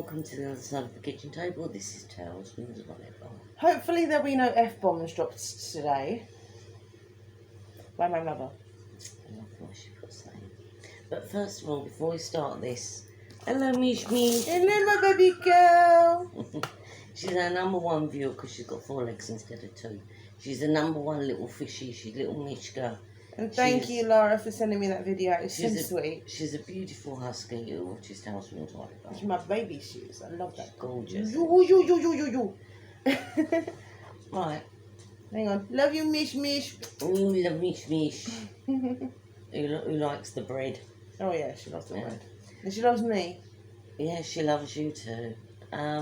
welcome to the other side of the kitchen table. This is Tales from the Volleyball. Hopefully there'll be no F-bombs dropped today by my mother. I love what she put saying. But first of all, before we start this, hello Mish Mish. Hello, my baby girl. She's our number one viewer because she's got 4 legs instead of 2. She's the number one little fishy. She's little Mishka. And thank you, Laura, for sending me that video. It's so sweet. She's a beautiful husky who watches Tales from the Volleyball. It's my baby shoes. I love that. She's gorgeous. You. Right. Hang on. Love you, Mish Mish. We love Mish Mish. who likes the bread. Oh, yeah, she loves the bread. And she loves me. Yeah, she loves you too. Now,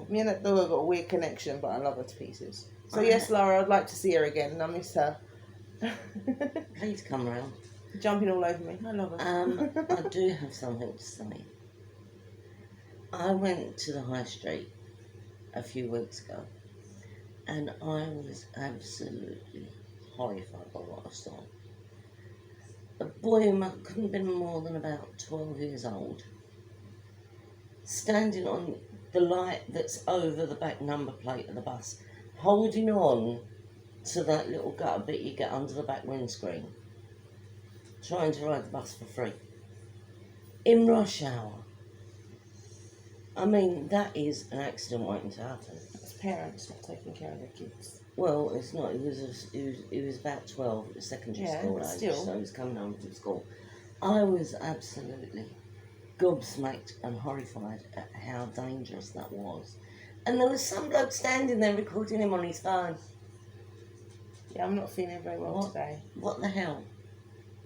me and that dog have got a weird connection, but I love her to pieces. So yes, Laura, I'd like to see her again, and I miss her. Please come round. Jumping all over me. I love her. I do have something to say. I went to the high street a few weeks ago, and I was absolutely horrified by what I saw. A boy who couldn't have been more than about 12 years old, standing on the light that's over the back number plate of the bus, holding on to that little gutter bit you get under the back windscreen, trying to ride the bus for free. In rush hour. I mean, that is an accident waiting to happen. It's parents not taking care of their kids. Well, it's not. He was about 12 at the secondary school age, so he was coming home from school. I was absolutely gobsmacked and horrified at how dangerous that was. And there was some bloke standing there recording him on his phone. Yeah, I'm not feeling very well today. What the hell?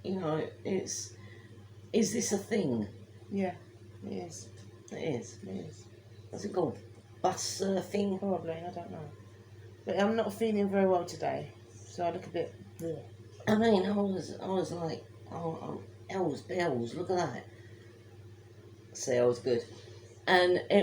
You know, is this a thing? Yeah, it is. It is. It is. What's it called? Bus surfing? Probably, I don't know. But I'm not feeling very well today, so I look a bit... Bleh. I mean, I was like, oh, elves, bells, look at that. See, I was good. And I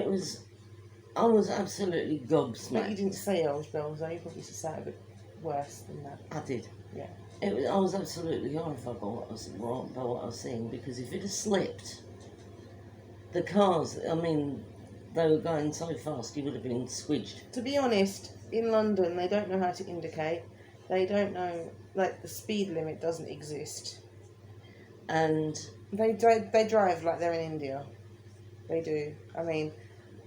was absolutely gobsmacked. But you didn't say elves, bells, though. You probably should say it a bit worse than that. I did. Yeah. I was absolutely horrified by what I was seeing, because if it had slipped, the cars, I mean, they were going so fast, you would have been squidged. To be honest, in London, they don't know how to indicate. They don't know, like, the speed limit doesn't exist. And they drive like they're in India. They do. I mean,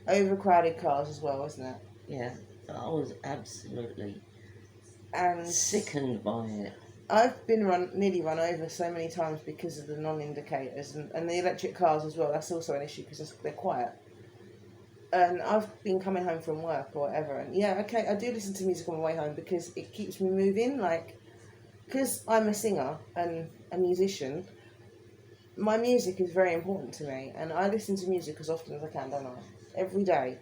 overcrowded cars as well, isn't it? Yeah, I was absolutely and sickened by it. I've been nearly run over so many times because of the non-indicators and the electric cars as well. That's also an issue because they're quiet. And I've been coming home from work or whatever, and yeah, okay, I do listen to music on my way home because it keeps me moving. Like, because I'm a singer and a musician, my music is very important to me, and I listen to music as often as I can, don't I? Every day.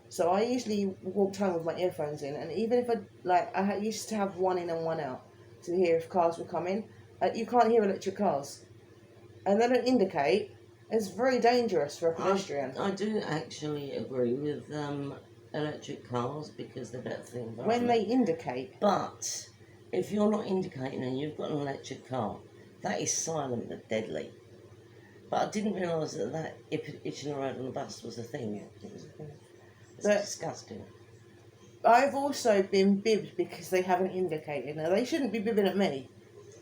So I usually walked home with my earphones in, and even if I used to have one in and one out to hear if cars were coming. You can't hear electric cars, and they don't indicate. It's very dangerous for a pedestrian. I do actually agree with electric cars because they're better for the environment. When they indicate. But if you're not indicating and you've got an electric car, that is silent but deadly. But I didn't realise that itching around on the bus was a thing. Yeah, it was a thing. It's disgusting. I've also been bibbed because they haven't indicated. Now, they shouldn't be bibbing at me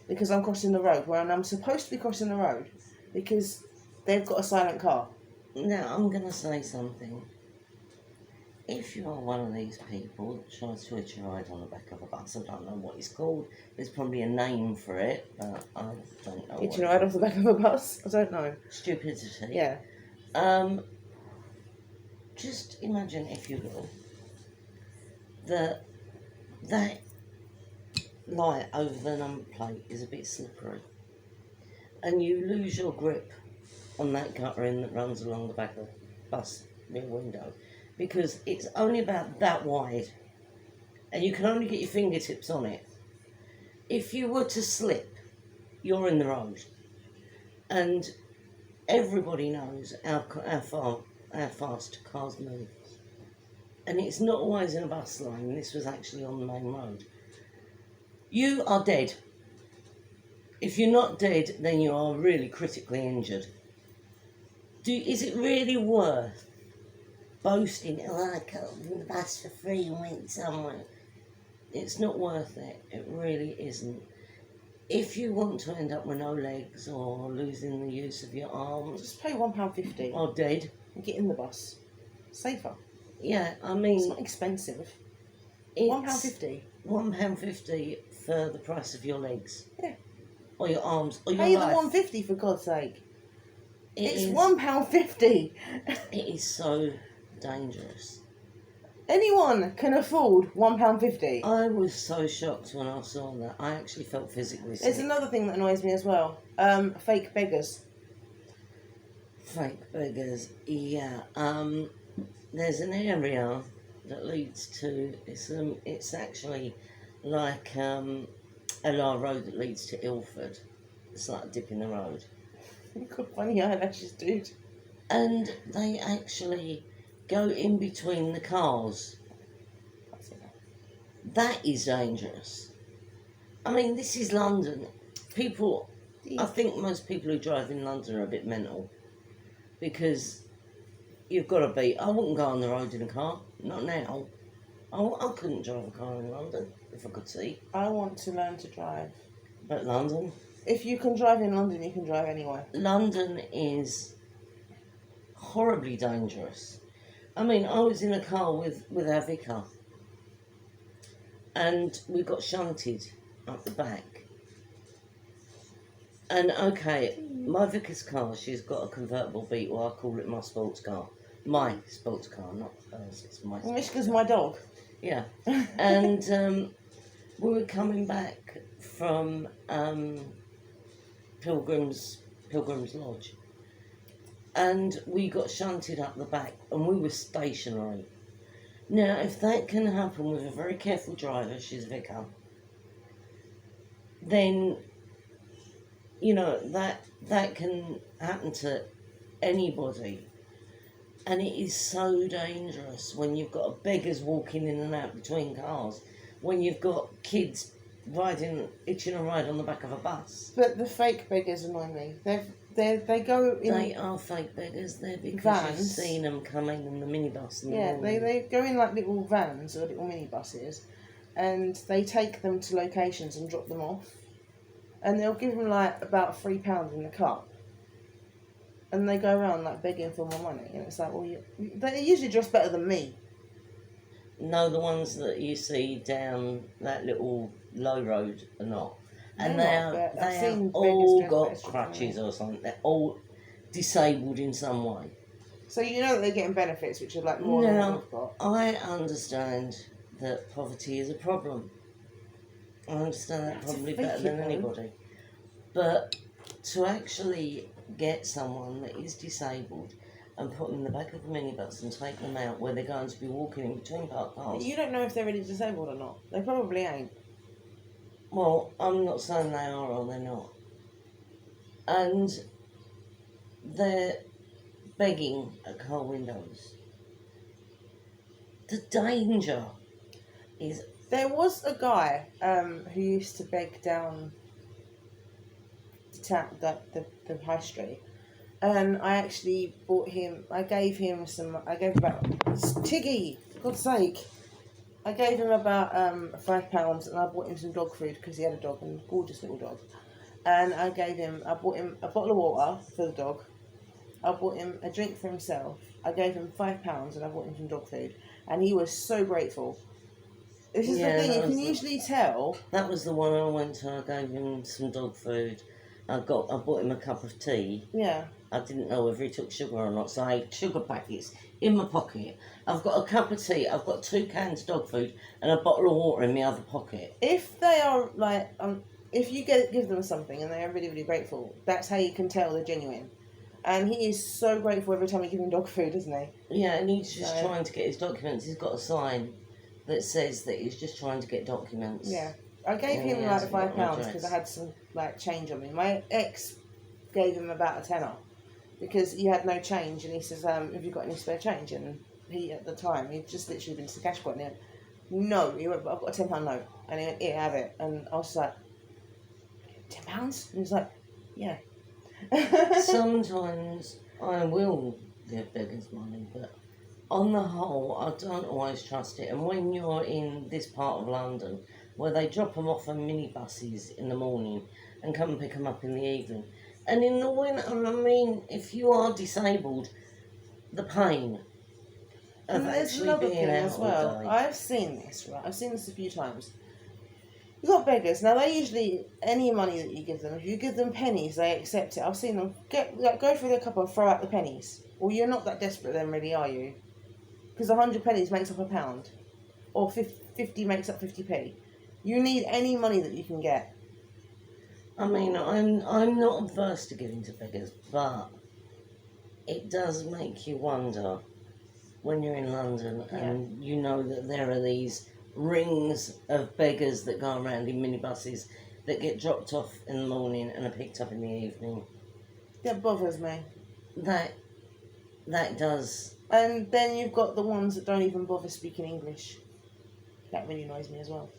because I'm crossing the road when I'm supposed to be crossing the road because they've got a silent car. Now, I'm going to say something. If you are one of these people that tries to hitch a ride on the back of a bus, I don't know what it's called. There's probably a name for it, but I don't know. Hitching a ride off the back of a bus? I don't know. Stupidity. Yeah. Just imagine, if you will, that light over the number plate is a bit slippery, and you lose your grip on that guttering that runs along the back of the bus rear window, because it's only about that wide, and you can only get your fingertips on it. If you were to slip, you're in the road, and everybody knows how fast cars move. And it's not always in a bus line. This was actually on the main road. You are dead. If you're not dead, then you are really critically injured. Is it really worth boasting, oh, I got on the bus for free and went somewhere? It's not worth it. It really isn't. If you want to end up with no legs or losing the use of your arms Just pay £1.50 or dead, and get in the bus. Safer. yeah, I It's mean, not expensive. it's £1.50. £1.50 for the price of your legs. Yeah. Or your arms, or your Pay the life. £1.50 for God's sake. It's is- £1.50. It is so dangerous. Anyone can afford £1.50. I was so shocked when I saw that. I actually felt physically sick. There's another thing that annoys me as well. Fake beggars. Fake beggars, yeah. There's an area that leads to it's actually like LR Road that leads to Ilford. It's like a dip in the road, You've got funny eyelashes, dude. and they actually go in between the cars. That is dangerous. I mean, this is London. People, I think most people who drive in London are a bit mental, because you've got to be. I wouldn't go on the road in a car. Not now. I couldn't drive a car in London if I could see. I want to learn to drive. But London, If you can drive in London, you can drive anywhere. London is horribly dangerous. I mean, I was in a car with our vicar, and we got shunted up the back. And okay, my vicar's car, she's got a convertible Beetle. I call it my sports car. My sports car, not hers. It's my. Mishka's my dog. Yeah, and we were coming back from Pilgrim's Lodge, and we got shunted up the back, and we were stationary. Now, if that can happen with a very careful driver, she's vicar, then you know that can happen to anybody. And it is so dangerous when you've got beggars walking in and out between cars, when you've got kids itching a ride on the back of a bus. But the fake beggars annoy me. They go in. They are fake beggars. They're because Vans. you've seen them coming in the minibus. In the Yeah, morning. they go in like little vans or little minibuses, and they take them to locations and drop them off, and they'll give them like about £3 in the cup, and they go around like begging for more money, and it's like, well, they're usually dressed better than me. No, the ones that you see down that little low road are not. And They're not, but I've they seen have beggars all dressed got better than crutches me. or something. They're all disabled in some way. So you know that they're getting benefits, which are like more than Now, what we've got. I understand that poverty is a problem. I understand that That's probably a fake better than though. anybody. But to actually get someone that is disabled and put them in the back of a minibus and take them out where they're going to be walking in between parked cars. You don't know if they're really disabled or not. They probably ain't. Well, I'm not saying they are or they're not. And they're begging at car windows. The danger is... There was a guy who used to beg down the high street, and I actually gave him about Tiggy, for God's sake. I gave him about £5, and I bought him some dog food because he had a dog, and a gorgeous little dog. And I bought him a bottle of water for the dog. I bought him a drink for himself. I gave him £5, and I bought him some dog food, and he was so grateful. This is Yeah, the thing, you that can was usually tell. That was the one I went to. I gave him some dog food. I bought him a cup of tea. Yeah. I didn't know whether he took sugar or not, so I had sugar packets in my pocket. I've got a cup of tea, I've got 2 cans of dog food, and a bottle of water in my other pocket. If they are like, if you give them something and they are really, really grateful, that's how you can tell they're genuine. And he is so grateful every time you give him dog food, isn't he? Yeah, and he's just So- trying to get his documents. He's got a sign that says that he's just trying to get documents. Yeah. I gave him Yeah, like it's got £5 an because I address. had some like change on me. My ex gave him about a tenner because he had no change, and he says, "Have you got any spare change?" And he at the time he'd just literally been to the cash point. And he went, no, he went, "I've got a £10 note," and he went, "Here, have it." And I was like, £10? And he was like, "Yeah." Sometimes I will give beggars money, but on the whole, I don't always trust it. And when you're in this part of London, where they drop them off on minibuses in the morning and come and pick them up in the evening, and in the winter, I mean, if you are disabled, the pain of And there's actually another being thing out as all well. day. I've seen this, right? I've seen this a few times. You've got beggars. Now, they usually, any money that you give them, if you give them pennies, they accept it. I've seen them go through their cup and throw out the pennies. Well, you're not that desperate then, really, are you? Because 100 pennies makes up a pound. Or 50 makes up 50p. You need any money that you can get. I mean, I'm not averse to giving to beggars, but it does make you wonder when you're in London and you know that there are these rings of beggars that go around in minibuses that get dropped off in the morning and are picked up in the evening. That bothers me. That does. And then you've got the ones that don't even bother speaking English. That really annoys me as well.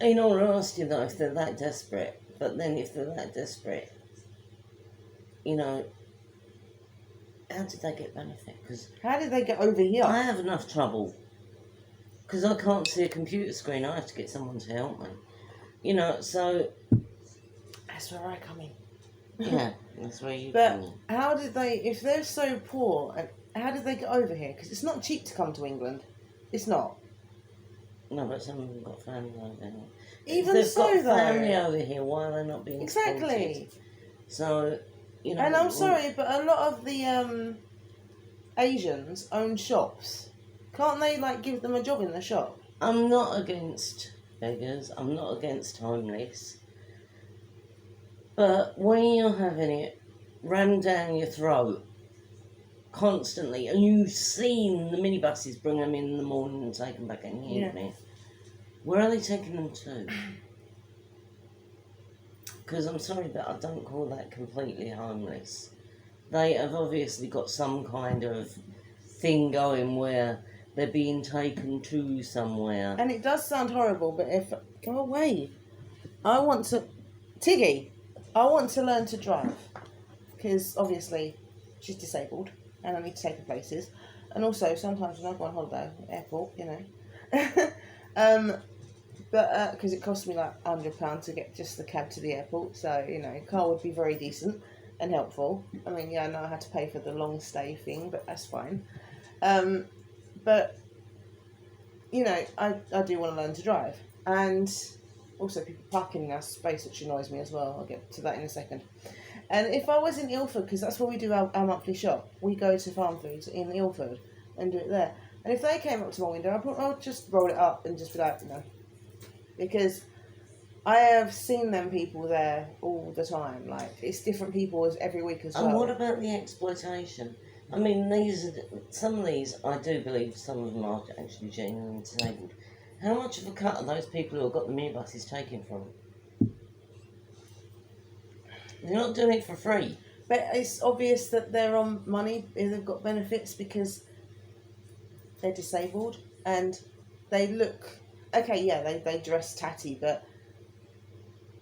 In all honesty, though, if they're that desperate, but then if they're that desperate, you know, how did they get benefit? Because How did they get over here? I have enough trouble because I can't see a computer screen. I have to get someone to help me. You know, so That's where I come in. yeah, that's where you But come in. how did they, if they're so poor, and how did they get over here? Because it's not cheap to come to England. It's not. No, but some of them got family over here. Even If they've so, got family though. over here, why are they not being Exactly. supported? So, you know. And I'm sorry, but a lot of the Asians own shops. Can't they, like, give them a job in the shop? I'm not against beggars. I'm not against homeless. But when you're having it rammed down your throat constantly, and you've seen the minibuses bring them in the morning and take them back in the Yeah. evening, where are they taking them to? Because I'm sorry, but I don't call that completely homeless. They have obviously got some kind of thing going where they're being taken to somewhere. And it does sound horrible, but if... Go away. I want to... Tiggy, I want to learn to drive. Because, obviously, she's disabled. And I need to take her places. And also, sometimes when I go on holiday, airport, you know. But, because it cost me like £100 to get just the cab to the airport. So, you know, car would be very decent and helpful. I mean, yeah, I know I had to pay for the long stay thing, but that's fine. But, you know, I do want to learn to drive. And also people parking in our space, which annoys me as well. I'll get to that in a second. And if I was in Ilford, because that's where we do our monthly shop, we go to Farm Foods in Ilford and do it there. And if they came up to my window, I'll just roll it up and just be like, no. Because I have seen them people there all the time. Like, it's different people as every week as well. And what about the exploitation? I mean, some of these, I do believe some of them are actually genuinely disabled. How much of a cut are those people who have got the minibuses taken from? They're not doing it for free. But it's obvious that they're on money, they've got benefits because they're disabled and they look... Okay, yeah, they dress tatty, but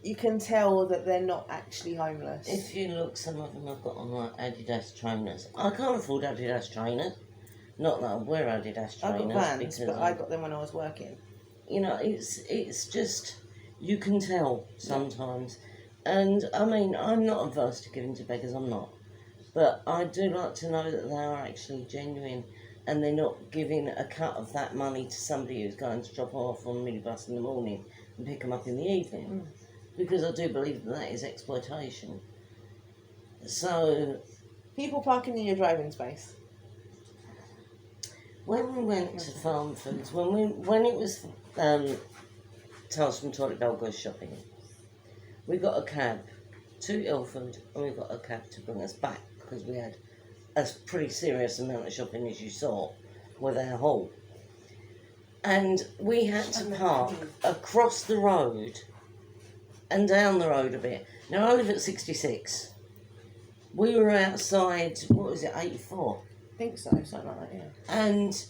you can tell that they're not actually homeless. If you look, some of them have got on like Adidas trainers. I can't afford Adidas trainers. Not that I wear Adidas trainers. I've got Vans, because but I got them when I was working. You know, it's just, you can tell sometimes. And I mean, I'm not averse to giving to beggars, I'm not. But I do like to know that they are actually genuine and they're not giving a cut of that money to somebody who's going to drop off on a minibus in the morning and pick them up in the evening. Because I do believe that is exploitation. So... People parking in your driving space. When we went to Farm Foods, when it was Tales from Toilet Bell goes shopping, we got a cab to Ilford and we got a cab to bring us back because we had a pretty serious amount of shopping, as you saw, with our haul. And we had to park across the road and down the road a bit. Now, I live at 66. We were outside, what was it, 84? I think so, something like that, yeah. And,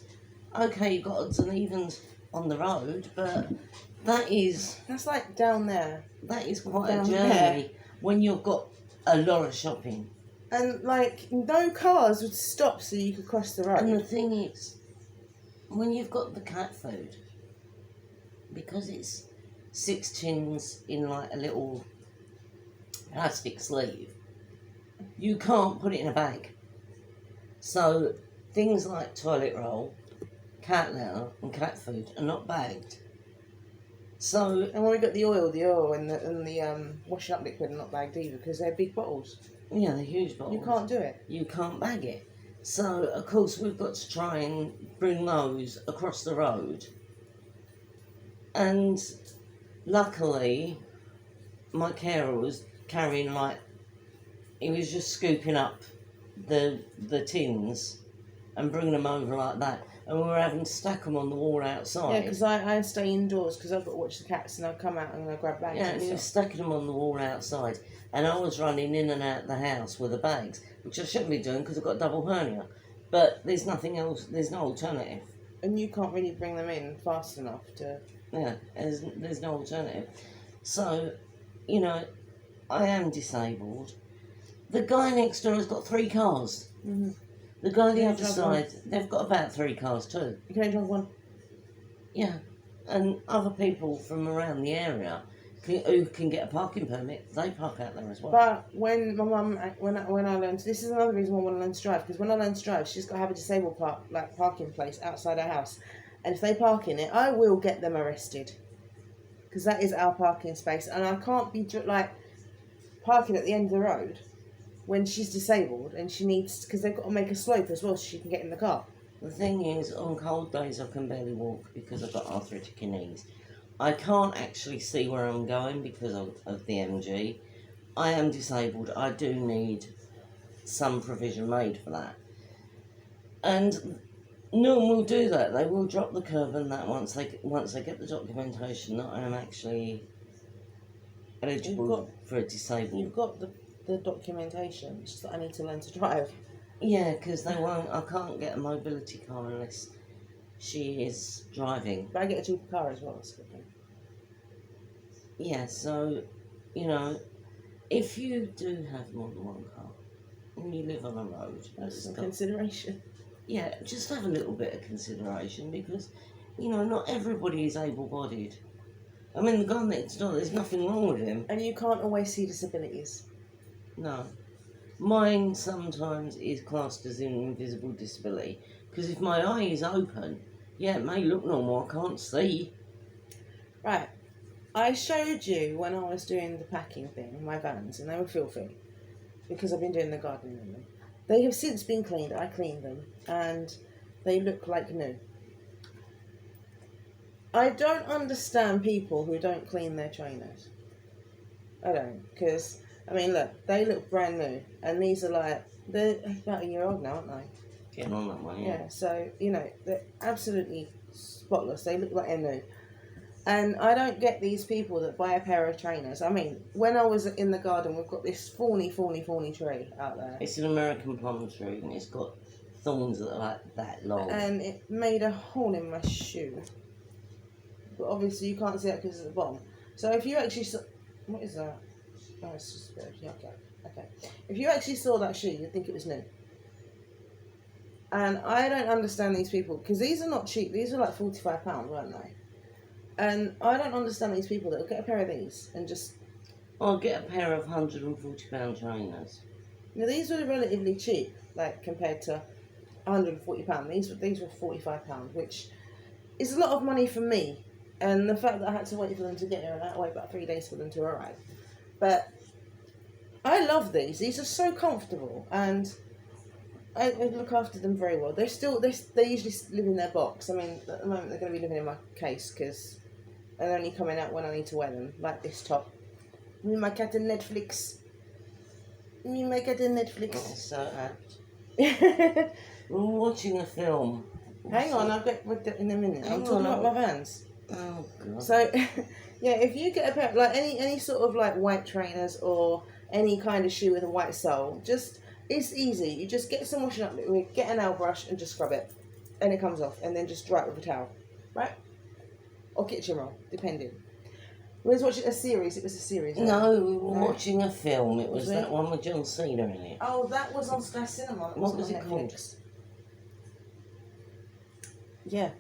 okay, you got odds and evens on the road, but that is That's like down there. quite a Down journey there. when you've got a lot of shopping. And like no cars would stop so you could cross the road. And the thing is, when you've got the cat food, because it's 6 tins in like a little plastic sleeve, you can't put it in a bag. So things like toilet roll, cat litter and cat food are not bagged. So And when we got the oil and the washing up liquid are not bagged either because they're big bottles. yeah, the huge bottles. You can't do it. You can't bag it. So of course we've got to try and bring those across the road. And luckily my carer was carrying like, he was just scooping up the tins and bringing them over like that, and we were having to stack them on the wall outside. Yeah, because I stay indoors because I've got to watch the cats and I'll come out and I'll grab bags. Yeah, and and he was stuff. stacking them on the wall outside, and I was running in and out the house with the bags, which I shouldn't be doing because I've got a double hernia. But there's nothing else. There's no alternative. And you can't really bring them in fast enough to. Yeah, there's no alternative. So, you know, I am disabled. The guy next door has got 3 cars. Mm-hmm. The guy on the Yeah, other drive side, they've got about 3 cars too. You can only drive one. Yeah, and other people from around the area who can get a parking permit, they park out there as well. But when my mum, when I learned, this is another reason why I want to learn to drive, because when I learn to drive, she's got to have a disabled parking place outside her house, and if they park in it, I will get them arrested, because that is our parking space, and I can't be like parking at the end of the road when she's disabled and she needs, because they've got to make a slope as well so she can get in the car. The thing is, on cold days I can barely walk because I've got arthritic knees. I can't actually see where I'm going because of the MG. I am disabled. I do need some provision made for that. And no one will do that. They will drop the curb and that once they get the documentation that I am actually eligible for a disabled. You've got the documentation, it's just that I need to learn to drive. Yeah, because they won't. I can't get a mobility car unless she is driving. But I get a cheaper car as well, that's a good thing. Yeah, so, you know, if you do have more than one car and you live on a road, That's some consideration. yeah, just have a little bit of consideration because, you know, not everybody is able-bodied. I mean, the guy next door, there's nothing wrong with him. And you can't always see disabilities. No. Mine sometimes is classed as an invisible disability because if my eye is open, yeah, it may look normal, I can't see. Right. I showed you when I was doing the packing thing, my vans, and they were filthy because I've been doing the gardening in them. They have since been cleaned. I cleaned them, and they look like new. I don't understand people who don't clean their trainers. I don't, because, I mean, look, they look brand new, and these are they're about a year old now, aren't they? Getting on that way, Yeah, so, you know, they're absolutely spotless. They look like they're new. And I don't get these people that buy a pair of trainers. I mean, when I was in the garden, we've got this thorny tree out there. It's an American plum tree and it's got thorns that are like that long. And it made a hole in my shoe. But obviously you can't see that because it's at the bottom. So if you actually saw... What is that? Oh, it's just a bit of... Yeah, okay. If you actually saw that shoe, you'd think it was new. And I don't understand these people, because these are not cheap. These are like £45, weren't they? And I don't understand these people that will get a pair of these and just... I'll get a pair of £140 trainers. Now, these were relatively cheap, like, compared to £140. These were £45, which is a lot of money for me. And the fact that I had to wait for them to get here, and I had to wait about 3 days for them to arrive. But I love these. These are so comfortable, and I look after them very well. They usually live in their box. I mean, at the moment they're going to be living in my case because they're only coming out when I need to wear them, like this top. Me, my cat and Netflix. Me, my cat and Netflix. That's so apt. We're watching a film. Hang on, I'll get with it in a minute. I'm Hang talking on, about my Vans. Oh, God. So, yeah, if you get a pair, like any sort of like white trainers or any kind of shoe with a white sole, it's easy. You just get some washing up liquid, get a nail brush and just scrub it. And it comes off. And then just dry it with a towel. Right? Or kitchen roll, depending. We was watching a series. It was a series. Right? No, we were No. watching a film. It was Was it? that one with John Cena in it. Oh, that was on Sky Cinema. It What wasn't was on it called? Netflix. Yeah.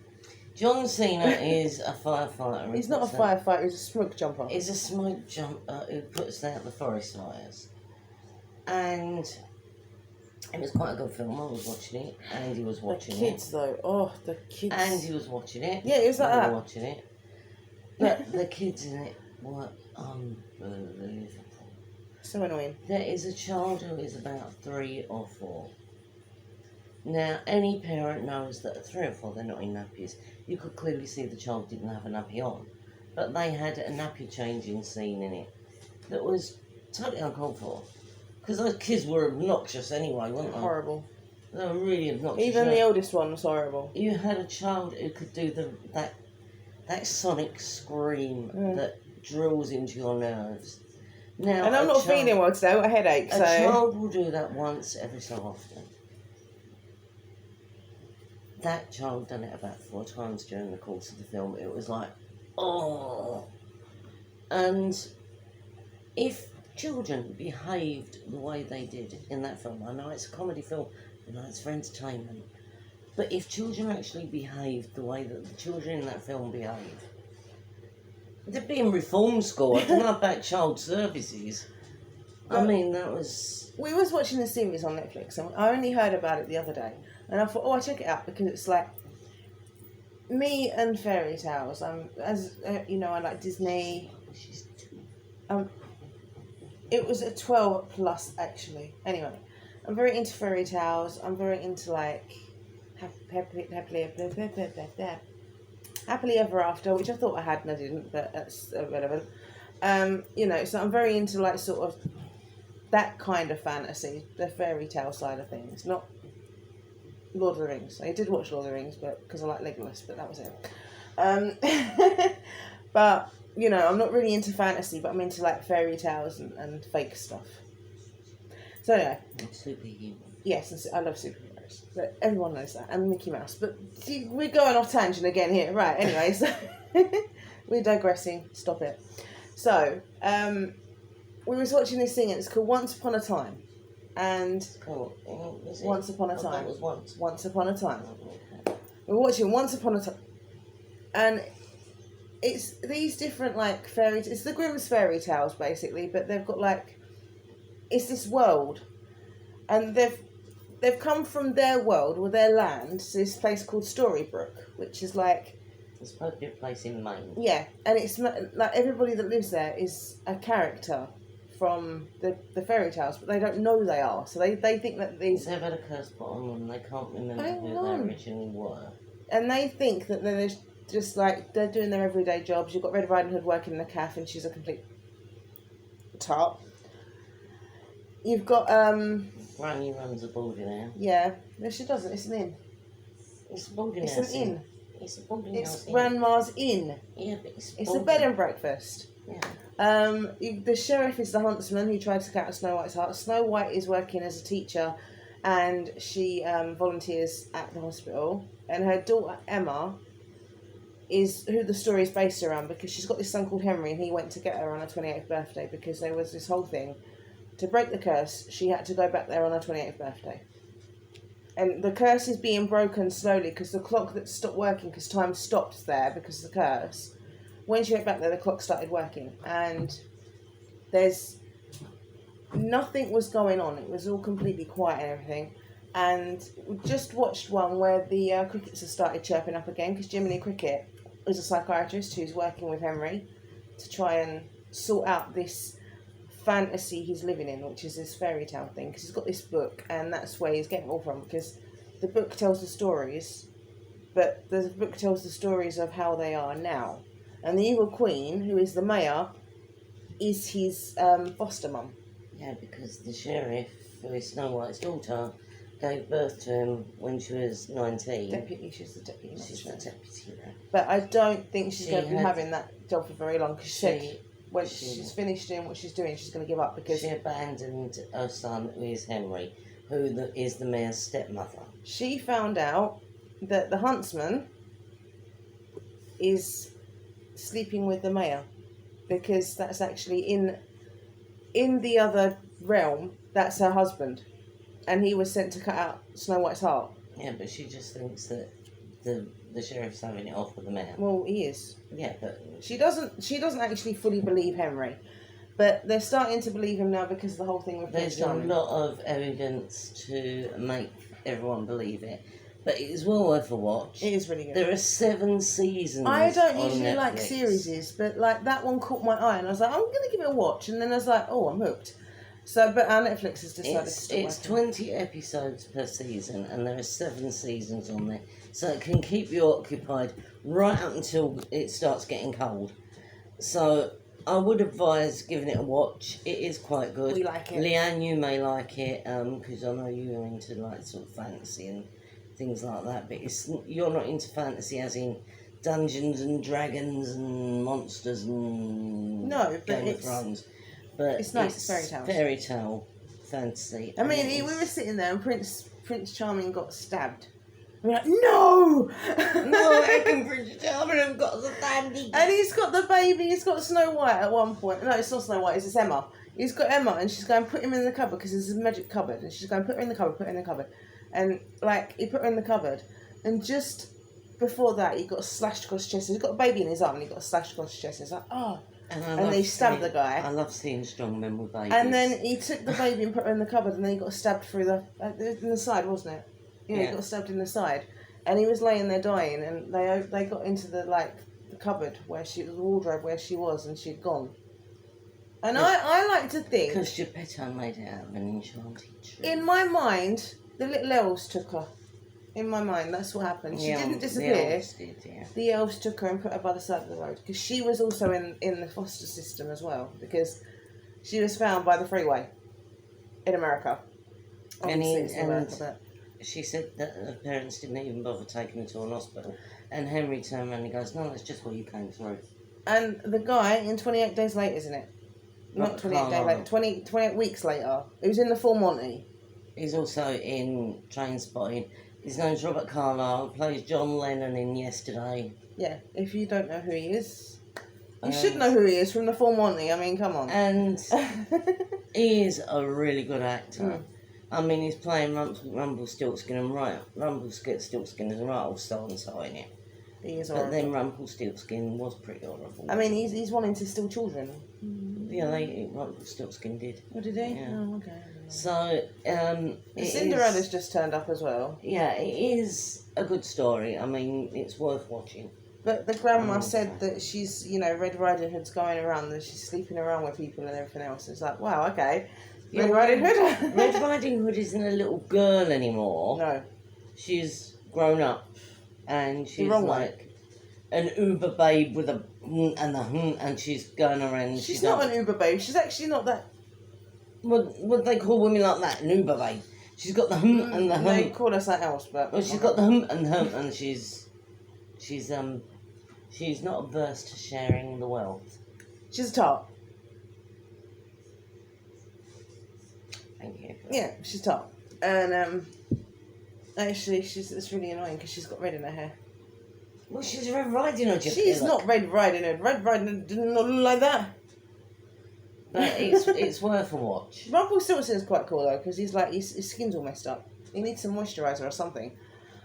John Cena is a firefighter. who He's not a puts out- firefighter, he's a smoke jumper. He's a smoke jumper who puts out the forest fires. And it was quite a good film. I was watching it. Andy was The watching kids, though. Oh, the kids. it. Andy was watching it. Yeah, it was like We were that. watching it. But the kids in it were unbelievable. So annoying. There is a child who is about 3 or 4. Now, any parent knows that at 3 or 4 they're not in nappies. You could clearly see the child didn't have a nappy on. But they had a nappy changing scene in it that was totally uncalled for. Because those kids were obnoxious anyway, weren't they? Horrible. They were really obnoxious. Even the You- oldest one was horrible. You had a child who could do that sonic scream that drills into your nerves. Now, And I'm not feeling well today, I've got a headache, A so. child will do that once every so often. That child done it about 4 times during the course of the film. It was like, oh. And if children behaved the way they did in that film, I know it's a comedy film, I know it's for entertainment, but if children actually behaved the way that the children in that film behaved, they'd be in reform school. I don't know about child services. I mean, that was... We was watching a series on Netflix, and I only heard about it the other day. And I thought, oh, I'll check it out, because it's like... Me and fairy tales. As you know, I like Disney. She's 2. It was a 12 plus, actually. Anyway, I'm very into fairy tales. I'm very into, like... Happily Ever After, which I thought I had and I didn't, but that's irrelevant. You know, so I'm very into, like, sort of that kind of fantasy, the fairy tale side of things, not Lord of the Rings. I did watch Lord of the Rings, but because I like Legolas, but that was it. But, you know, I'm not really into fantasy, but I'm into, like, fairy tales and fake stuff. So anyway, Superhuman. yes, I love superheroes, but everyone knows that, and Mickey Mouse. But see, we're going off tangent again here, right? Anyway, so we're digressing. Stop it. So, we was watching this thing, and it's called Once Upon a Time, and Cool. Was it? Once Upon a Oh, Time. that was once. Once Upon a Time. Okay. We're watching Once Upon a Time, and it's these different like fairy. It's the Grimm's fairy tales basically, but they've got like it's this world, and they've come from their world or their land to this place called Storybrooke, which is like It's supposed to be a place in Maine. yeah, and it's like everybody that lives there is a character from the fairy tales, but they don't know they are. So they think that these They've had a curse put on them. They can't remember Hang who on. they originally were. and they think that they're just like they're doing their everyday jobs. You've got Red Riding Hood working in a cafe, and she's a complete tart. You've got Granny runs a boarding house. yeah, no, she doesn't. It's an inn. It's a boarding It's house. an inn. It's a boarding It's house. Grandma's Inn. Yeah, but it's It's a boarding. bed and breakfast. Yeah. The sheriff is the huntsman who tried to cut out Snow White's heart. Snow White is working as a teacher, and she volunteers at the hospital. And her daughter Emma is who the story is based around, because she's got this son called Henry, and he went to get her on her 28th birthday, because there was this whole thing. To break the curse, she had to go back there on her 28th birthday. And the curse is being broken slowly, because the clock that stopped working, because time stopped there because of the curse. When she went back there, the clock started working, and there's nothing was going on. It was all completely quiet and everything. And we just watched one where the crickets have started chirping up again, because Jiminy Cricket is a psychiatrist who's working with Henry to try and sort out this fantasy he's living in, which is this fairy tale thing, because he's got this book, and that's where he's getting it all from, because the book tells the stories, but the book tells the stories of how they are now. And the evil queen, who is the mayor, is his foster mum. Yeah, because the sheriff, who is Snow White's daughter, gave birth to him when she was 19. Deputy, she's the deputy. not She's the the sheriff. deputy, right? But I don't think she's She going to be had- having that job for very long, because she said She, when she- she's finished doing what she's doing, she's going to give up, because she abandoned her son, who is Henry, who is the mayor's stepmother. she found out that the huntsman is sleeping with the mayor, because that's actually in the other realm. That's her husband, and he was sent to cut out Snow White's heart. Yeah, but she just thinks that the sheriff's having it off with the man. Well, he is. Yeah, but She doesn't actually fully believe Henry, but they're starting to believe him now because of the whole thing with Prince there's a Charming. lot of evidence to make everyone believe it. But it is well worth a watch. It is really good. There are 7 seasons. I don't on usually like Netflix. series, but like that one caught my eye, and I was like, I'm gonna give it a watch, and then I was like, oh, I'm hooked. So, but our Netflix has decided to stop It's working. 20 episodes per season, and there are 7 seasons on there, so it can keep you occupied right up until it starts getting cold. So I would advise giving it a watch. It is quite good. We like it. Leanne, you may like it because I know you're into like sort of fantasy and things like that, but you're not into fantasy as in Dungeons and Dragons and monsters and No, but Game of it's- Thrones. But it's nice, it's fairy tales. Fairy tale fantasy. I and mean, it's- we were sitting there, and Prince Charming got stabbed. We're like, no, No, I can Prince Charming have got the dandy. And he's got the baby. He's got Snow White at one point. No, it's not Snow White. It's Emma. He's got Emma, and she's going put him in the cupboard because there's a magic cupboard, and she's going put her in the cupboard, put her in the cupboard, and like he put her in the cupboard, and just before that he got slashed across his chest. He's got a baby in his arm, and he got slashed across his chest. It's like, oh. And they stabbed the guy. I love seeing strong men with babies. And then he took the baby and put her in the cupboard, and then he got stabbed through in the side, wasn't it? Yeah, Yeah. he got stabbed in the side, and he was laying there dying, and they got into the cupboard where the wardrobe where she was, and she'd gone. And Yeah. I like to think, Because Geppetto made it out of an enchanted tree. in my mind, the little elves took her. In my mind, that's what happened. She didn't disappear. The elves did, yeah. The elves took her and put her by the side of the road because she was also in the foster system as well, because she was found by the freeway in America. Obviously, it's and America, but she said that her parents didn't even bother taking her to an hospital. And Henry turned around and he goes, no, that's just what you came through. and the guy in 28 Days Later, isn't it? Not 28 days later, 28 weeks later. He was in the Full Monty. He's also in Trainspotting. His name's Robert Carlyle, plays John Lennon in Yesterday. Yeah, if you don't know who he is, you should know who he is from the Full Monty. I mean, come on. And he is a really good actor. Mm. I mean, he's playing Rumpelstiltskin and Rumpelstiltskin is a right old so-and-so in it. He is But horrible. then Rumpelstiltskin was pretty horrible. I mean, he's wanting to steal children. Yeah, Rumpelstiltskin did. What did he? Yeah. Oh, okay. So, Cinderella's just turned up as well. Yeah, it is a good story. I mean, it's worth watching. But the grandma Oh, said okay. that she's, Red Riding Hood's going around, that she's sleeping around with people and everything else. It's like, wow, okay. Yeah, Red Riding Hood? Red Riding Hood isn't a little girl anymore. No. She's grown up, and she's wrong like an Uber babe with a and she's going around. She's not an Uber babe. She's actually not that. What they call women like that? An Uber babe. She's got the and the They call her something else, but. Well, she's got the and she's not averse to sharing the wealth. She's a tart. Thank you. Yeah, she's tart. And, actually, it's really annoying because she's got red in her hair. Well, she's Red Riding Hood. She's not Red Riding Hood. Red Riding Hood didn't look like that. But it's worth a watch. Rumpelstiltskin's quite cool though, because he's like his skin's all messed up. He needs some moisturiser or something.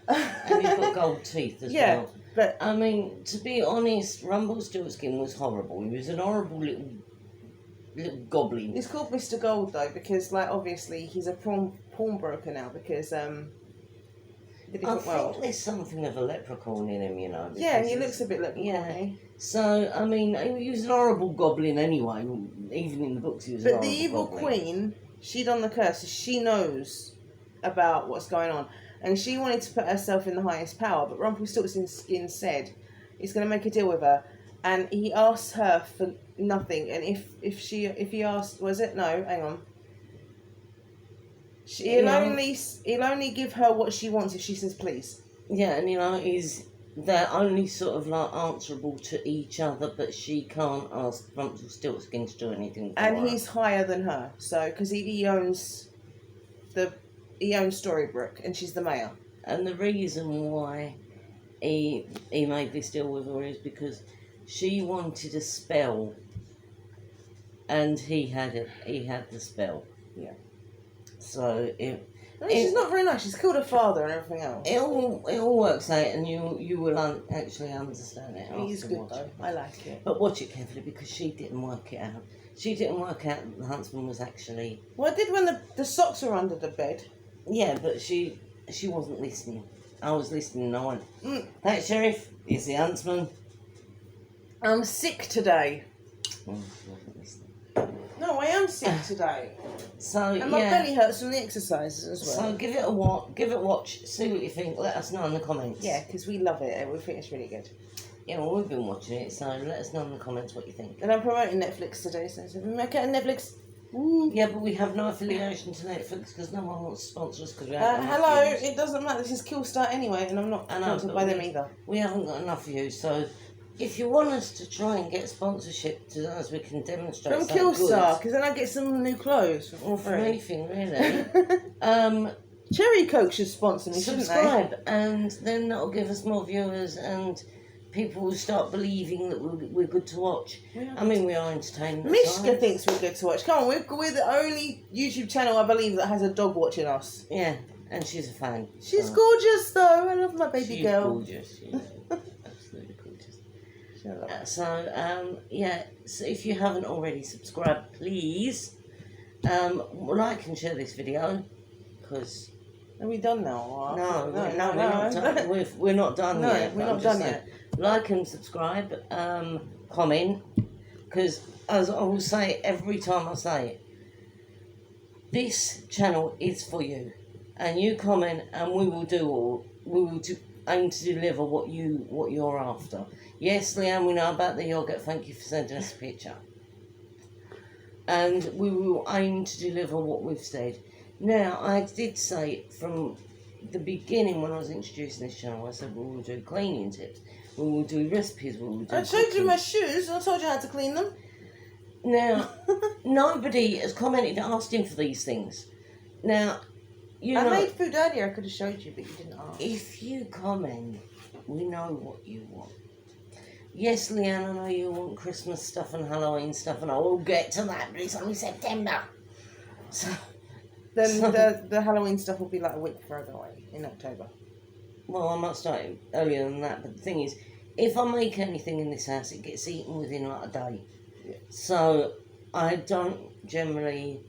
And he's got gold teeth as Yeah, well. but I mean, to be honest, Rumpelstiltskin was horrible. He was an horrible little goblin. he's called Mr. Gold though, because like obviously he's a pawnbroker now because the I different think world. there's something of a leprechaun in him, you know. Yeah, because he he's- looks a bit like Yeah. So, I mean, he was an horrible goblin anyway. Even in the books, he was an But the horrible evil goblin. queen, she done the curse, so she knows about what's going on, and she wanted to put herself in the highest power. But Rumpelstiltskin said he's going to make a deal with her, and he asked her for nothing. And if he asked, was it no? Hang on. He'll Yeah. only give her what she wants if she says please. Yeah, and you know, they're only sort of like answerable to each other, but she can't ask Rumpelstiltskin to do anything for And her. he's higher than her, so because he owns Storybrooke, and she's the mayor. And the reason why he made this deal with her is because she wanted a spell and he had it. He had the spell. Yeah. So I mean, she's not very nice. She's killed her father and everything else. it all works out, and you will actually understand it. It is after good watching. though. I like it. But watch it carefully because she didn't work it out. She didn't work out that the huntsman was actually. Well, I did when the socks were under the bed. Yeah, but she wasn't listening. I was listening and I went, Mm. Sheriff, it's the huntsman. I'm sick today. She wasn't listening. No, I am sick today. So, And my belly hurts from the exercises as well. So give it a watch, see what you think, let us know in the comments. Yeah, because we love it. We think it's really good. Yeah, well, we've been watching it, so let us know in the comments what you think. And I'm promoting Netflix today, so if you make it on Netflix. Woo. Yeah, but we have no affiliation to Netflix because no one wants to sponsor us because we haven't got Hello, enough views. it doesn't matter. This is Killstart anyway, and I'm not I know, sponsored but by them either. We haven't got enough views, so if you want us to try and get sponsorship to us, we can demonstrate From something Killstar, because then I get some new clothes for or for free. anything really. Cherry Coke should sponsor me, shouldn't they? Subscribe, and then that'll give us more viewers, and people will start believing that we're good to watch. I mean, we are entertaining. at Mishka times. thinks we're good to watch. Come on, we're the only YouTube channel I believe that has a dog watching us. Yeah, and she's a fan. She's so gorgeous though. I love my baby she's girl. gorgeous. She's absolutely gorgeous. I love her. So if you haven't already subscribed, please like and share this video because Are we done now? Or no, we're not done. We're not done No, yet. we're but not I'm just done saying, like and subscribe, comment, because as I will say every time I say it, this channel is for you, and you comment, and we will aim to deliver what you're after. Yes, Leanne, we know about the yogurt. Thank you for sending us a picture. And we will aim to deliver what we've said. Now, I did say from the beginning when I was introducing this channel, I said we will do cleaning tips, we will do recipes, we will do I showed you cooking. my shoes. I told you how to clean them. Now, nobody has commented asking for these things. Now, I made food earlier. I could have showed you, but you didn't ask. if you comment, we know what you want. Yes, Leanne, I know you want Christmas stuff and Halloween stuff, and I will get to that, but it's only September. So, Then the Halloween stuff will be like a week further away in October. well, I might start earlier than that, but the thing is, if I make anything in this house, it gets eaten within like a day. Yeah. So, I don't generally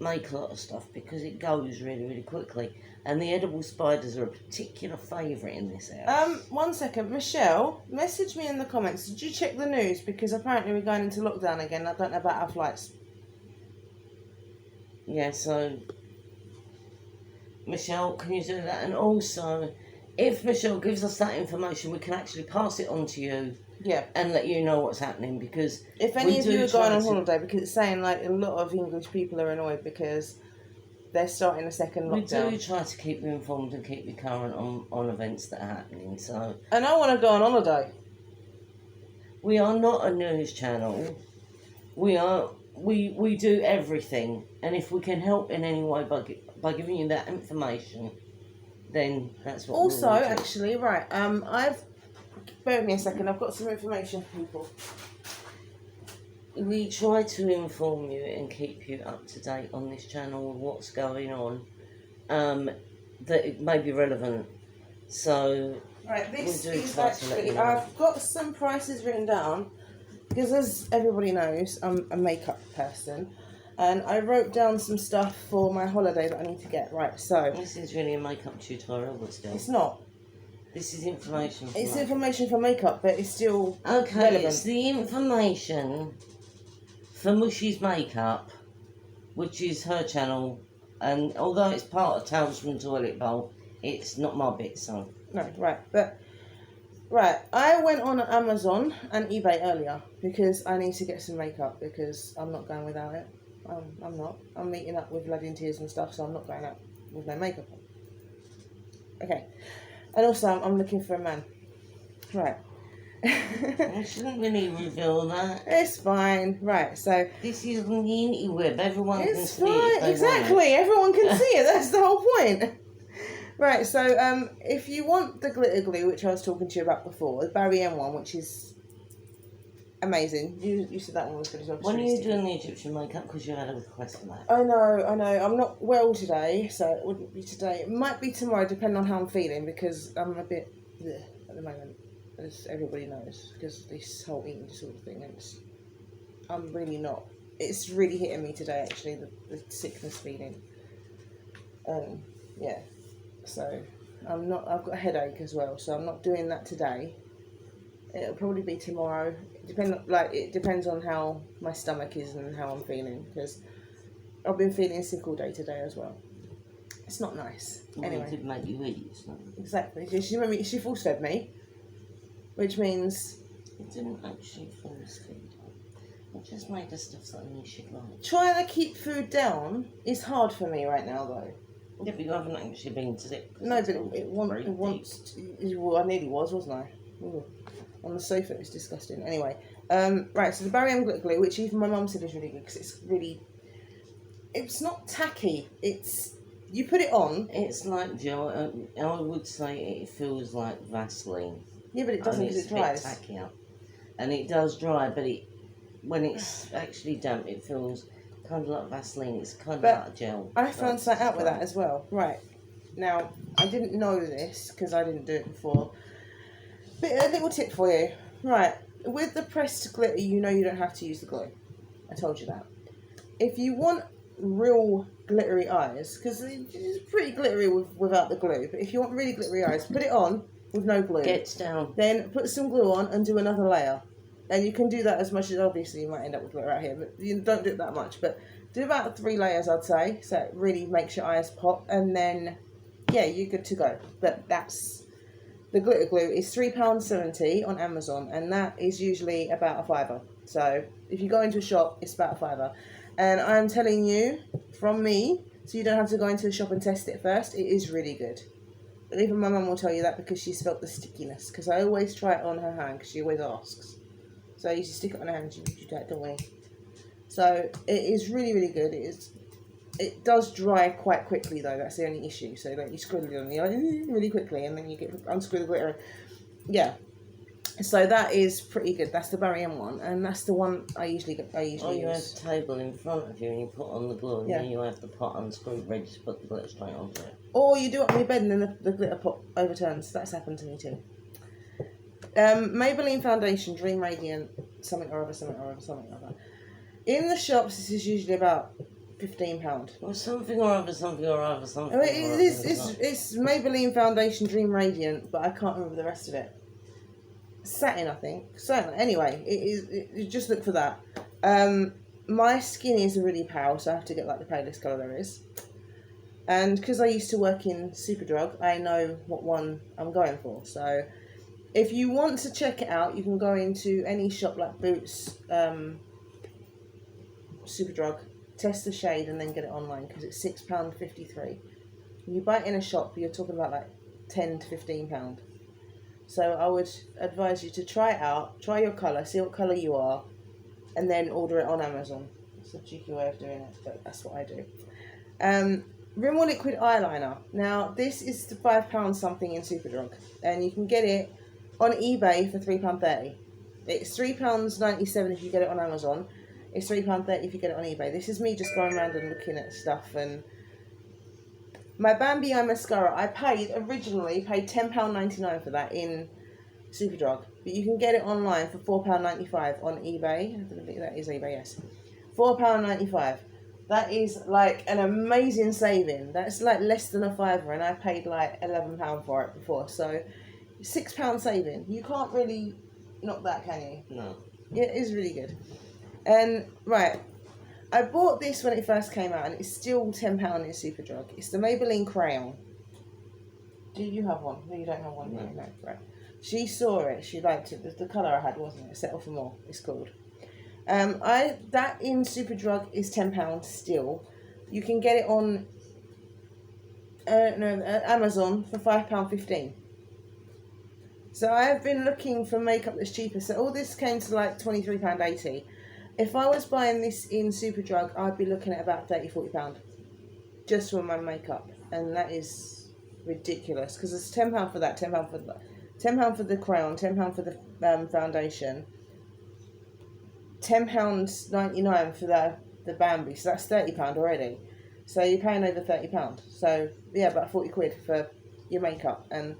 make a lot of stuff because it goes really, really quickly. And the edible spiders are a particular favourite in this house. 1 second. Michelle, message me in the comments. Did you check the news? Because apparently we're going into lockdown again. I don't know about our flights. Yeah, so Michelle, can you do that? And also, if Michelle gives us that information, we can actually pass it on to you Yeah. and let you know what's happening, because If any we of do you are try going on to- holiday, because it's saying like a lot of English people are annoyed because they're starting a second we lockdown. do try to keep you informed and keep you current on events that are happening. So And I want to go on holiday. we are not a news channel. We do everything, and if we can help in any way by giving you that information, then that's what. Also, we'll do. actually, right. Bear with me a second. I've got some information for people. We try to inform you and keep you up to date on this channel, what's going on, that it may be relevant. So, Right, this We do is try to let actually. you know. I've got some prices written down because, as everybody knows, I'm a makeup person, and I wrote down some stuff for my holiday that I need to get. Right, so this is really a makeup tutorial, but still. it's not. This is information. It's from us. information for makeup, but it's still Okay, relevant. it's the information for Mushy's Makeup, which is her channel, and although it's part of Tales from the Toilet Bowl, it's not my bit, so. No, right, but right, I went on Amazon and eBay earlier because I need to get some makeup because I'm not going without it. I'm not. I'm meeting up with blood and tears and stuff, so I'm not going out with no makeup on. Okay, and also I'm looking for a man. Right. I shouldn't really reveal that. It's fine. Right, so This is on the interweb. Everyone can it's see it. if fine. they Exactly. want it. Everyone can see it. That's the whole point. Right, so if you want the glitter glue, which I was talking to you about before, the Barry M one, which is amazing. You said that one was good as well. When are you doing the Egyptian makeup? Because you had a request for that. I know. I'm not well today, so it wouldn't be today. It might be tomorrow, depending on how I'm feeling, because I'm a bit bleh at the moment, as everybody knows, because this whole eating disorder thing. I'm really not. It's really hitting me today, actually, the sickness feeling. Yeah. So I'm not. I've got a headache as well, so I'm not doing that today. It'll probably be tomorrow. It depends on how my stomach is and how I'm feeling, because I've been feeling sick all day today as well. It's not nice. Well, Anyway, it did make you eat, so exactly. She force fed me, which means it didn't actually force feed. It just made the stuff that only she'd like. trying to keep food down is hard for me right now, though. Yeah, but you haven't actually been sick. No, but it wants. Well, I nearly was, wasn't I? Ooh. On the sofa, it was disgusting. Anyway, right. So the Barry M glitter glue, which even my mum said is really good, because it's not tacky. You put it on. It's like gel. I would say it feels like Vaseline. Yeah, but it doesn't, because it dries. It's a bit tacky up. And it does dry, but when it's actually damp, it feels kind of like Vaseline. It's kind of like gel. I found something out with that as well. Right. Now, I didn't know this because I didn't do it before. But a little tip for you. Right. With the pressed glitter, you know you don't have to use the glue. I told you that. If you want real glittery eyes, because it's pretty glittery without the glue, but if you want really glittery eyes, put it on with no glue. Gets down. Then put some glue on and do another layer. And you can do that as much as, obviously you might end up with glitter out here, but you don't do it that much. But do about 3 layers, I'd say, so it really makes your eyes pop. And then, yeah, you're good to go. But that's, the glitter glue is £3.70 on Amazon, and that is usually about a £5. So if you go into a shop, it's about a £5. And I'm telling you, from me, so you don't have to go into the shop and test it first, it is really good. And even my mum will tell you that, because she's felt the stickiness. Because I always try it on her hand, because she always asks. So I used to stick it on her hand, and she don't we? So it is really, really good. It does dry quite quickly, though. That's the only issue. So like you screw it on, you're like, really quickly, and then you unscrew the glitter. Yeah. So that is pretty good. That's the Barry M one, and that's the one I usually Oh, you have use. a table in front of you, and you put on the glue, and Yeah. then you have the pot unscrewed, ready to put the glitter straight onto it. Or you do it on your bed, and then the glitter pot overturns. That's happened to me too. Maybelline foundation, Dream Radiant, something or other. In the shops, this is usually about £15. Well, something or other. It's Maybelline foundation, Dream Radiant, but I can't remember the rest of it. Satin, I think. So anyway, you just look for that. My skin is really pale, so I have to get like the palest colour there is. And because I used to work in Superdrug, I know what one I'm going for. So if you want to check it out, you can go into any shop like Boots, Superdrug, test the shade, and then get it online, because it's £6.53. When you buy it in a shop, you're talking about like £10 to £15. So I would advise you to try it out, try your colour, see what colour you are, and then order it on Amazon. It's a cheeky way of doing it, but that's what I do. Rimmel liquid eyeliner. Now this is the £5 something in Superdrug, and you can get it on eBay for £3.30. It's £3.97 if you get it on Amazon. It's £3.30 if you get it on eBay. This is me just going around and looking at stuff. And my Bambi Eye mascara, I originally paid £10.99 for that in Superdrug, but you can get it online for £4.95 on eBay. I think that is eBay, yes. £4.95. That is like an amazing saving. That's like less than a £5, and I paid like £11 for it before. So £6 saving. You can't really knock that, can you? No. Yeah, it is really good. And right, I bought this when it first came out, and it's still £10 in Superdrug. It's the Maybelline Crayon. Do you have one? No, you don't have one. No, right. She saw it. She liked it. The colour I had, wasn't it? Settle for More. It's called. That in Superdrug is £10 still. You can get it on Amazon for £5.15. So I've been looking for makeup that's cheaper. So all this came to like £23.80. If I was buying this in Superdrug, I'd be looking at about £30-40 just for my makeup, and that is ridiculous, because it's £10 for that, £10 for the crayon, £10 for the foundation. £10.99 for the Bambi, so that's £30 already. So you're paying over £30. So yeah, about 40 quid for your makeup, and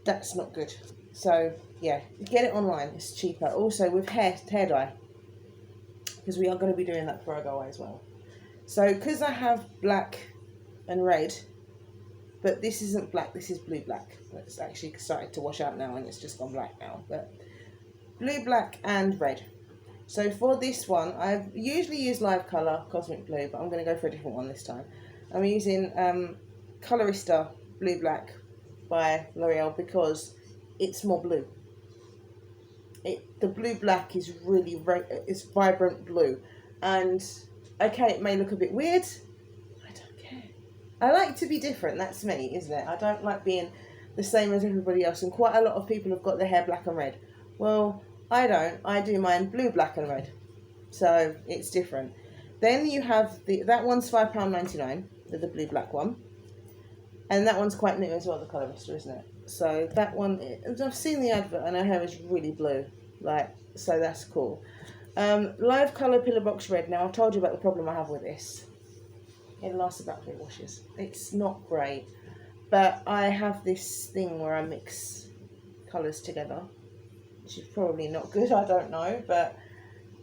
that's not good. So yeah, get it online. It's cheaper. Also with hair dye, because we are going to be doing that before I go away as well. So because I have black and red, but this isn't black. This is blue black. It's actually started to wash out now, and it's just gone black now. But blue, black, and red. So for this one, I usually use Live Colour Cosmic Blue, but I'm going to go for a different one this time. I'm using Colorista Blue Black by L'Oreal because it's more blue. The blue black is really it's vibrant blue, and okay, it may look a bit weird. I don't care. I like to be different. That's me, isn't it? I don't like being the same as everybody else. And quite a lot of people have got their hair black and red. Well, I don't. I do mine blue, black, and red. So it's different. Then you have that one's £5.99, the blue black one, and that one's quite new as well. The Colorista, isn't it? So that one, I've seen the advert, and her hair is really blue. So that's cool. Live Colour Pillar Box Red. Now, I've told you about the problem I have with this. It lasts about 3 washes. It's not great. But I have this thing where I mix colours together, which is probably not good, I don't know. But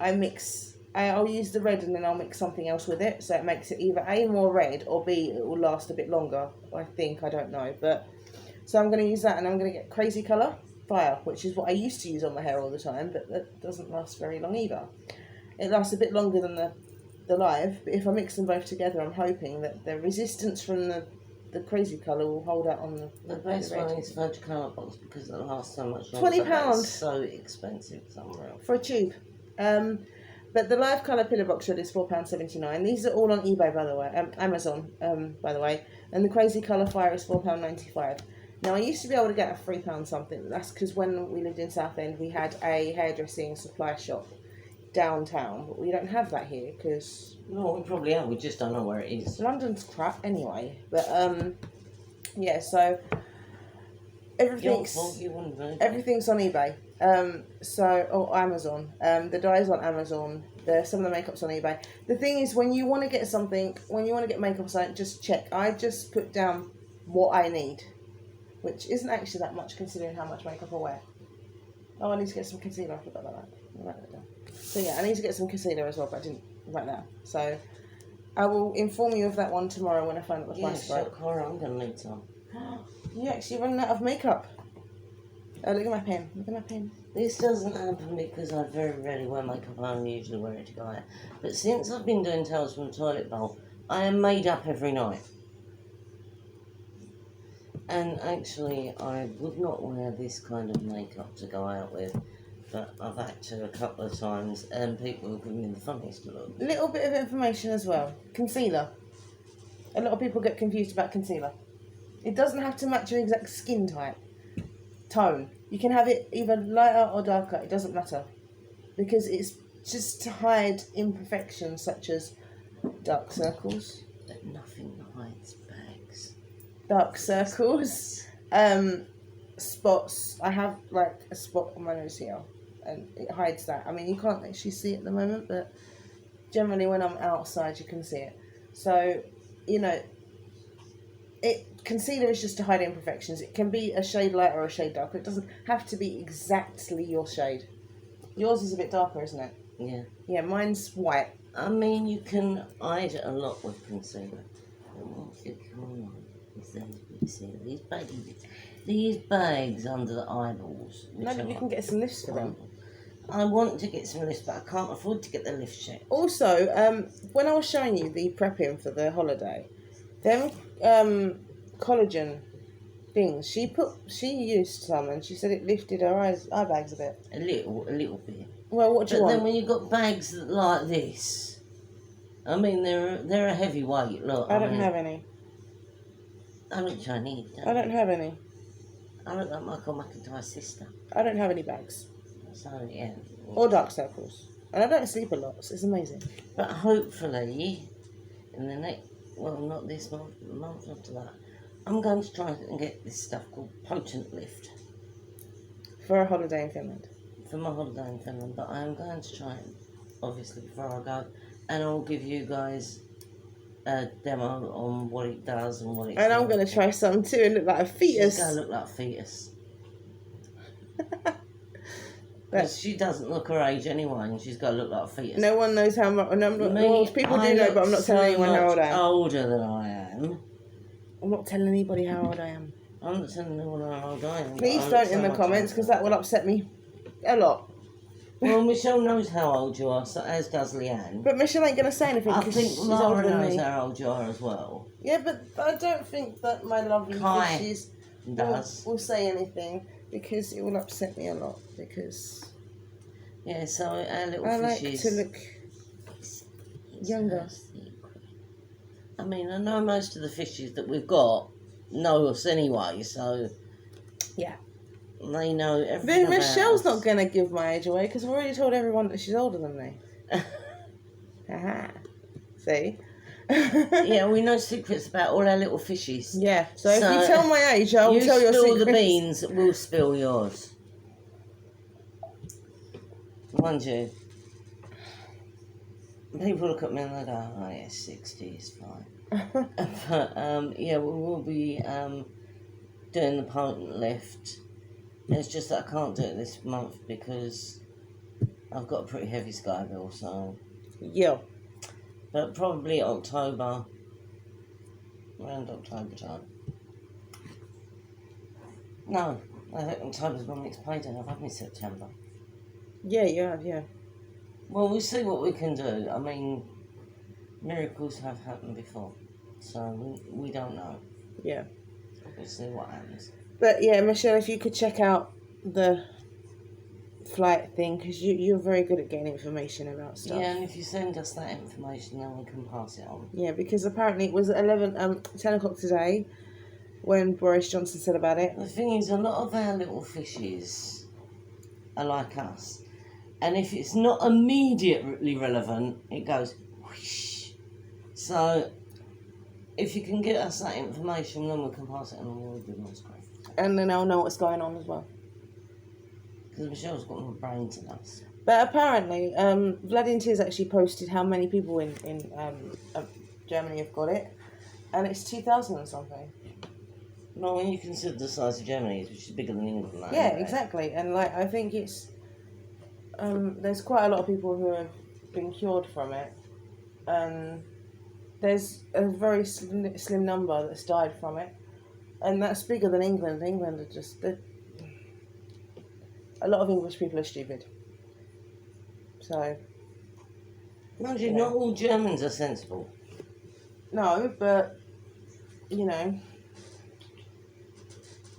I'll use the red and then I'll mix something else with it. So it makes it either A, more red, or B, it will last a bit longer. I don't know. But so I'm going to use that, and I'm going to get Crazy Colour Fire, which is what I used to use on my hair all the time, but that doesn't last very long either. It lasts a bit longer than the Live, but if I mix them both together, I'm hoping that the resistance from the Crazy Colour will hold out on the best one is Virgin Colour Box because it lasts so much £20. longer. That's so expensive somewhere else. For a tube. But the Live Colour Pillar Box Red is £4.79. These are all on eBay, by the way, Amazon, by the way, and the Crazy Colour Fire is £4.95. Now, I used to be able to get a £3 something, but that's because when we lived in Southend, we had a hairdressing supply shop downtown, but we don't have that here because... No, we probably have, we just don't know where it is. London's crap anyway, but yeah, so everything's on eBay. Or Amazon. The dye's on Amazon. Some of the makeup's on eBay. The thing is, when you want to get makeup or something, just check. I just put down what I need, which isn't actually that much considering how much makeup I wear. Oh, I need to get some concealer. I forgot about that. I'll write that down. So yeah, I need to get some concealer as well, but I didn't write that. So I will inform you of that one tomorrow when I find out the price for it. Cora, I'm going to need some. You actually running out of makeup. Oh, look at my pen. Look at my pen. This doesn't happen because I very rarely wear makeup. I only usually wear it to go out. But since I've been doing Tales from the Toilet Bowl, I am made up every night. And actually, I would not wear this kind of makeup to go out with, but I've had to a couple of times, and people have given me the funniest look. Little bit of information as well. Concealer. A lot of people get confused about concealer. It doesn't have to match your exact skin type. Tone. You can have it either lighter or darker. It doesn't matter. Because it's just to hide imperfections such as dark circles. But nothing hides bags. Dark circles. Spots. I have like a spot on my nose here. And it hides that. I mean, you can't actually see it at the moment, but generally when I'm outside you can see it. So, concealer is just to hide imperfections. It can be a shade lighter or a shade darker. It doesn't have to be exactly your shade. Yours is a bit darker, isn't it? Yeah. Yeah, mine's white. I mean, you can hide a lot with concealer. These bags under the eyeballs. No, but you can get some lifts for them. I want to get some lifts, but I can't afford to get the lift yet. Also, when I was showing you the prepping for the holiday, them collagen things, she used some and she said it lifted her eye bags a bit. A little bit. Well, what do you want? But then when you've got bags like this, I mean, they're a heavy weight. Look, I don't have any. I look Chinese. I don't have any. I look like Michael McIntyre's sister. I don't have any bags. So, yeah. Or dark circles. And I don't sleep a lot, so it's amazing. But hopefully, in the next, well, not this month, the month after that, I'm going to try and get this stuff called Potent Lift. For a holiday in Finland. for my holiday in Finland, but I am going to try it, obviously, before I go, and I'll give you guys a demo on what it does and what it's And I'm like. going to try some too and look like a She's fetus. going to look like a fetus. Because she doesn't look her age anyway, and she's going to look like a fetus. No one knows how much. Well, people do I know, look but I'm not telling anyone how old I am. older than I am. I'm not telling anybody how old I am. I'm not telling anyone how old I am. Please don't in the comments, because that will upset me a lot. Well, Michelle knows how old you are, so as does Leanne. But Michelle ain't going to say anything I because think she's Laura older than knows me. how old you are as well. Yeah, but I don't think that my lovely Kai fishes does. will say anything, because it will upset me a lot, because Yeah, so our little I like fishes. to look younger. I mean, I know most of the fishes that we've got know us anyway, so Yeah. they know everything Then about Michelle's us. not going to give my age away, because I've already told everyone that she's older than me. Haha. See? Yeah, we know secrets about all our little fishes. Yeah, so if So, you tell my age, I will tell your spill secrets. the beans, we'll spill yours. Mind you, people look at me and they go, oh yeah, 60 is fine. But, yeah, we will be doing the potent lift. It's just that I can't do it this month because I've got a pretty heavy sky bill, so... Yeah. But probably October, around October time. No, I think October's my next payday. I've had me September. Yeah, you have, yeah. Well, we'll see what we can do. I mean, miracles have happened before, so we don't know. Yeah. We'll see what happens. But yeah, Michelle, if you could check out the flight thing, because you're very good at getting information about stuff. Yeah, and if you send us that information, then we can pass it on. Yeah, because apparently it was 10 o'clock today when Boris Johnson said about it. The thing is, a lot of our little fishes are like us. And if it's not immediately relevant, it goes whoosh. So, if you can get us that information, then we can pass it on and we'll be most grateful. And then I'll know what's going on as well. Because Michelle's got more brains than us. But apparently, Vladimir Tiz actually posted how many people in Germany have got it. And it's 2,000 or something. No, when you consider the size of Germany, which is bigger than England. Now, Yeah, anyway. exactly. And like, I think it's... there's quite a lot of people who have been cured from it. And there's a very slim number that's died from it. And that's bigger than England. England are just... A lot of English people are stupid. So... Mind you, not all Germans are sensible. No, but... You know...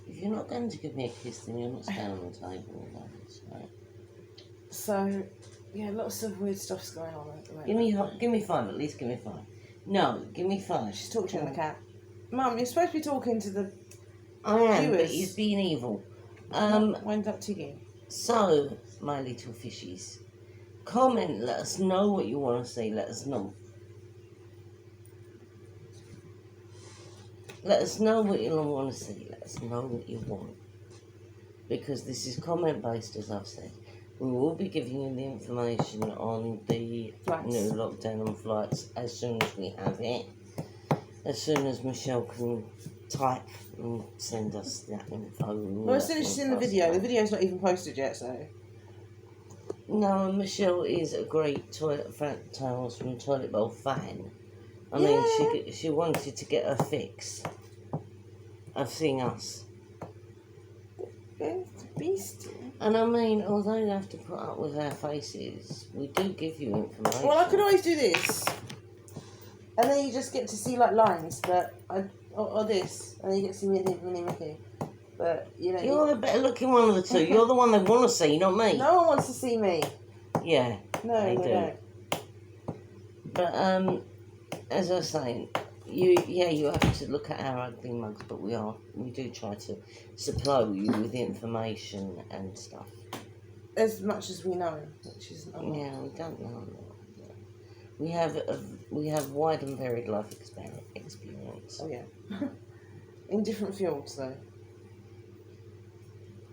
If you're not going to give me a kiss, then you're not staying on the table. So. So, yeah, lots of weird stuff's going on at the moment. Give me 5, at least give me 5. No, give me 5. She's talking to the cat. Mum, you're supposed to be talking to the... I am, but viewers. he's being evil. Wind up Tiggy. So, my little fishies, comment, let us know what you want to see, let us know. Let us know what you want to see, let us know what you want. Because this is comment based, as I've said. We will be giving you the information on the Flights. new lockdown and flights as soon as we have it. As soon as Michelle can type and send us that info. Well, as soon as she's in the video's not even posted yet, so... No, Michelle is a great Toilet Tales from Toilet Bowl fan. I mean, she wanted to get her fix of seeing us. Beast. And I mean, although you have to put up with our faces, we do give you information. Well, I could always do this. And then you just get to see, like, lines, but... Or this. And then you get to see Minnie Mickey. But, you know... You're the better looking one of the two. You're the one they want to see, not me. No one wants to see me. Yeah, No, they they do. don't. But, as I was saying, you have to look at our ugly mugs, but we do try to supply you with information and stuff. As much as we know, which is... Yeah, we don't know. We have wide and varied life experience. Oh, yeah. In different fields, though.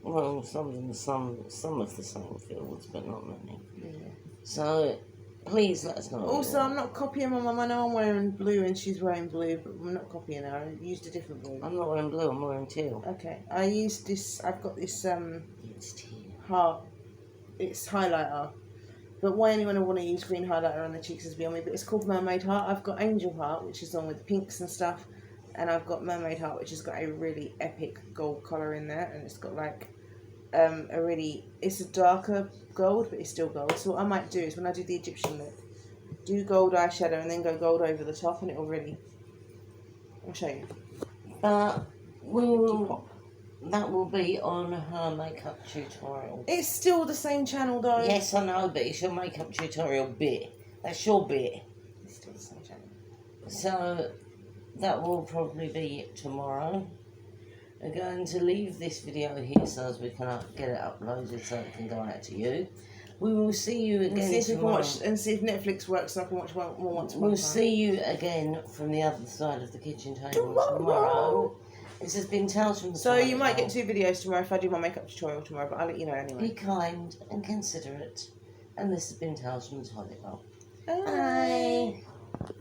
Well, some of the same fields, but not many. Yeah. So, please let us know. what Also, you I'm not copying my mum. I know I'm wearing blue and she's wearing blue, but I'm not copying her. I used a different blue. I'm not wearing blue, I'm wearing teal. Okay, I used this. I've got this It's teal. heart. It's highlighter. But why anyone would want to use green highlighter on the cheeks is beyond me. But it's called Mermaid Heart. I've got Angel Heart, which is on with the pinks and stuff, and I've got Mermaid Heart, which has got a really epic gold colour in there, and it's got like it's a darker gold, but it's still gold. So what I might do is when I do the Egyptian look, do gold eyeshadow and then go gold over the top, and it'll really. I'll show you. That will be on her makeup tutorial. It's still the same channel though. Yes, I know, but it's your makeup tutorial bit. That's your bit. It's still the same channel. So, that will probably be tomorrow. We're going to leave this video here so as we can get it uploaded so it can go out to you. We will see you again And see if we can tomorrow. watch and see if Netflix works so I can watch more once. We'll see you again from the other side of the kitchen table tomorrow. This has been Tales from the So you might Toilet get 2 videos tomorrow if I do my makeup tutorial tomorrow, but I'll let you know Bowl. anyway. Be kind and considerate. And this has been Tales from the Toilet Bowl. Bye. Bye.